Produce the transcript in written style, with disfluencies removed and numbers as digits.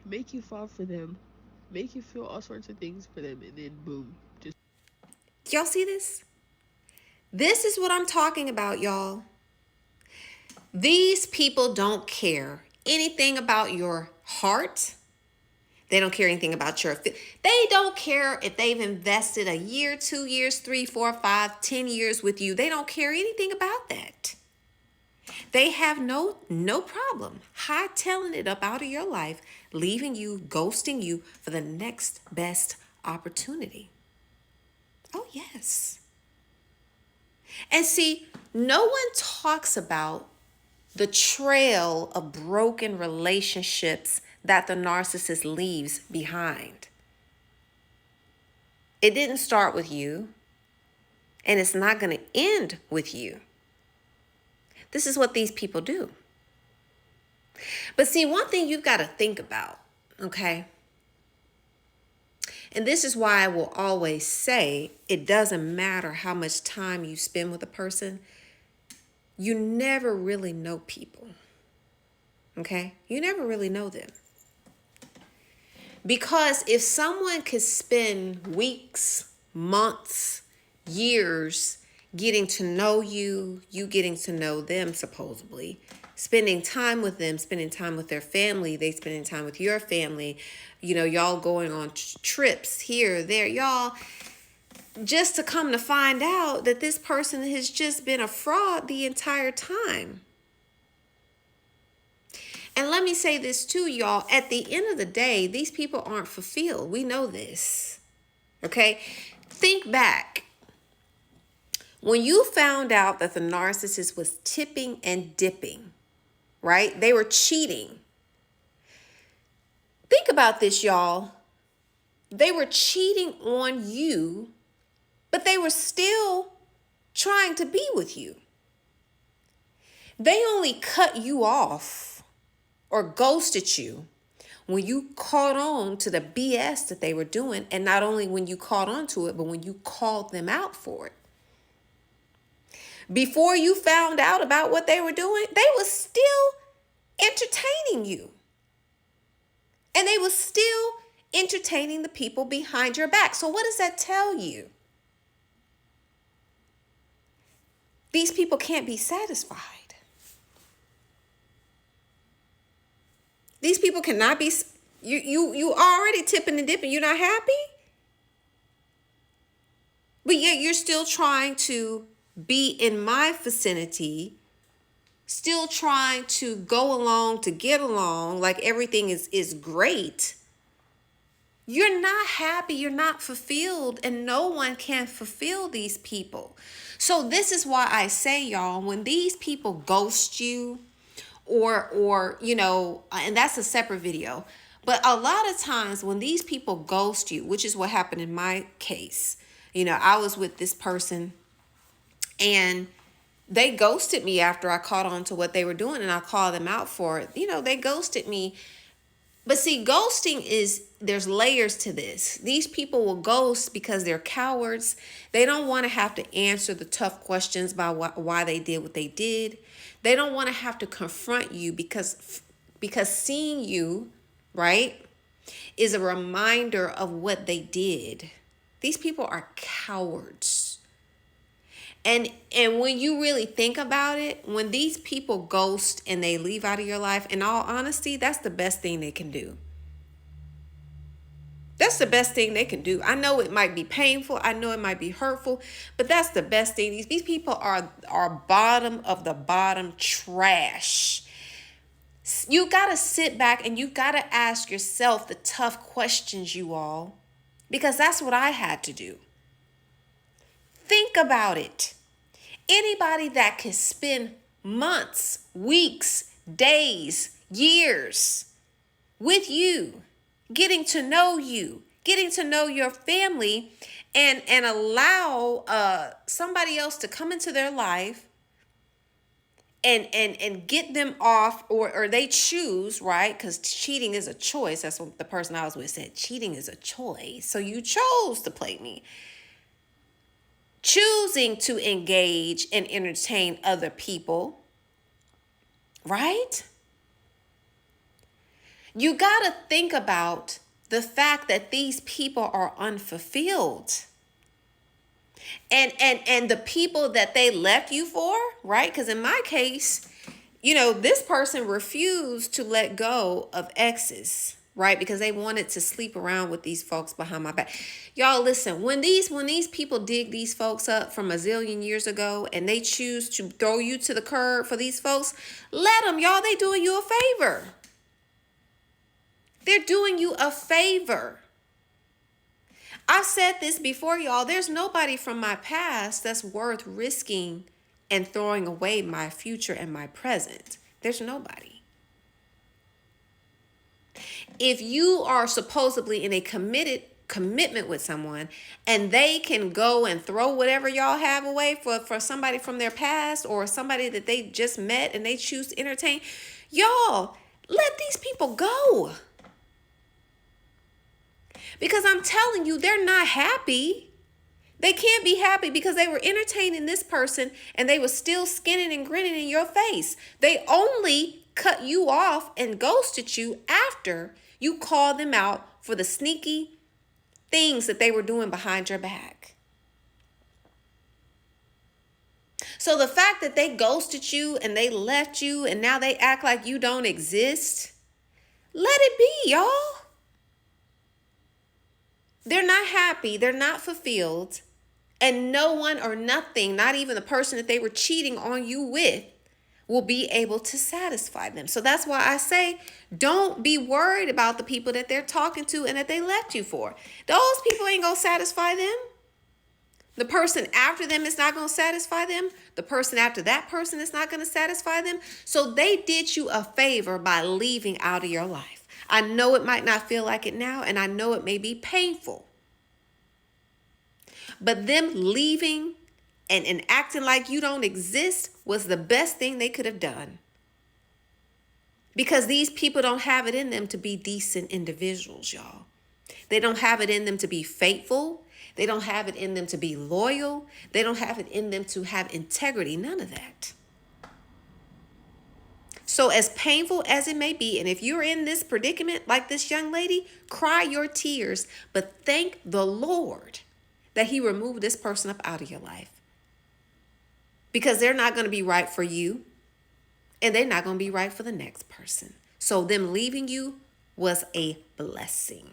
make you fall for them, make you feel all sorts of things for them, and then boom, just Y'all see this? This is what I'm talking about, y'all. These people don't care anything about your heart. They don't care anything about your. They don't care if they've invested a year, 2 years, 3, 4, 5, 10 years with you. They don't care anything about that. They have no problem hightailing it up out of your life, leaving you, ghosting you for the next best opportunity. Oh yes. And see, no one talks about the trail of broken relationships that the narcissist leaves behind. It didn't start with you, and it's not going to end with you. This is what these people do. But see, one thing you've got to think about, okay? And this is why I will always say it doesn't matter how much time you spend with a person, you never really know people, okay? You never really know them. Because if someone could spend weeks, months, years getting to know you, you getting to know them supposedly, spending time with them, spending time with their family, they spending time with your family, y'all going on trips here, there, y'all, just to come to find out that this person has just been a fraud the entire time. And let me say this too, y'all. At the end of the day, these people aren't fulfilled. We know this. Okay? Think back. When you found out that the narcissist was tipping and dipping, right? They were cheating. Think about this, y'all. They were cheating on you, but they were still trying to be with you. They only cut you off or ghosted you when you caught on to the BS that they were doing. And not only when you caught on to it, but when you called them out for it. Before you found out about what they were doing, they were still entertaining you. And they were still entertaining the people behind your back. So what does that tell you? These people can't be satisfied. These people cannot be. You already tipping and dipping. You're not happy, but yet you're still trying to be in my vicinity, still trying to go along to get along like everything is great. You're not happy, you're not fulfilled, and no one can fulfill these people. So this is why I say, y'all, when these people ghost you, or and that's a separate video, but a lot of times when these people ghost you, which is what happened in my case, I was with this person and they ghosted me after I caught on to what they were doing, and I called them out for it. They ghosted me. But see, ghosting there's layers to this. These people will ghost because they're cowards. They don't want to have to answer the tough questions about why they did what they did. They don't want to have to confront you because seeing you, right, is a reminder of what they did. These people are cowards. And when you really think about it, when these people ghost and they leave out of your life, in all honesty, that's the best thing they can do. That's the best thing they can do. I know it might be painful. I know it might be hurtful, but that's the best thing. These people are bottom of the bottom trash. You got to sit back and you got to ask yourself the tough questions, you all, because that's what I had to do. Think about it. Anybody that can spend months, weeks, days, years with you, getting to know you, getting to know your family, and allow somebody else to come into their life and get them off, or they choose, right? Because cheating is a choice. That's what the person I was with said. Cheating is a choice. So you chose to play me. Choosing to engage and entertain other people, right? You got to think about the fact that these people are unfulfilled. And the people that they left you for, right? Because in my case, this person refused to let go of exes, right? Because they wanted to sleep around with these folks behind my back. Y'all listen, when these people dig these folks up from a zillion years ago and they choose to throw you to the curb for these folks, let them, y'all. They doing you a favor. They're doing you a favor. I've said this before, y'all. There's nobody from my past that's worth risking and throwing away my future and my present. There's nobody. If you are supposedly in a commitment with someone and they can go and throw whatever y'all have away for somebody from their past or somebody that they just met and they choose to entertain, y'all, let these people go. Because I'm telling you, they're not happy. They can't be happy because they were entertaining this person and they were still skinning and grinning in your face. They only cut you off and ghosted you after you called them out for the sneaky things that they were doing behind your back. So the fact that they ghosted you and they left you and now they act like you don't exist, let it be, y'all. They're not happy. They're not fulfilled. And no one or nothing, not even the person that they were cheating on you with, will be able to satisfy them. So that's why I say, don't be worried about the people that they're talking to and that they left you for. Those people ain't going to satisfy them. The person after them is not going to satisfy them. The person after that person is not going to satisfy them. So they did you a favor by leaving out of your life. I know it might not feel like it now, and I know it may be painful. But them leaving and acting like you don't exist was the best thing they could have done. Because these people don't have it in them to be decent individuals, y'all. They don't have it in them to be faithful. They don't have it in them to be loyal. They don't have it in them to have integrity. None of that. So as painful as it may be, and if you're in this predicament like this young lady, cry your tears, but thank the Lord that he removed this person up out of your life. Because they're not going to be right for you, and they're not going to be right for the next person. So them leaving you was a blessing.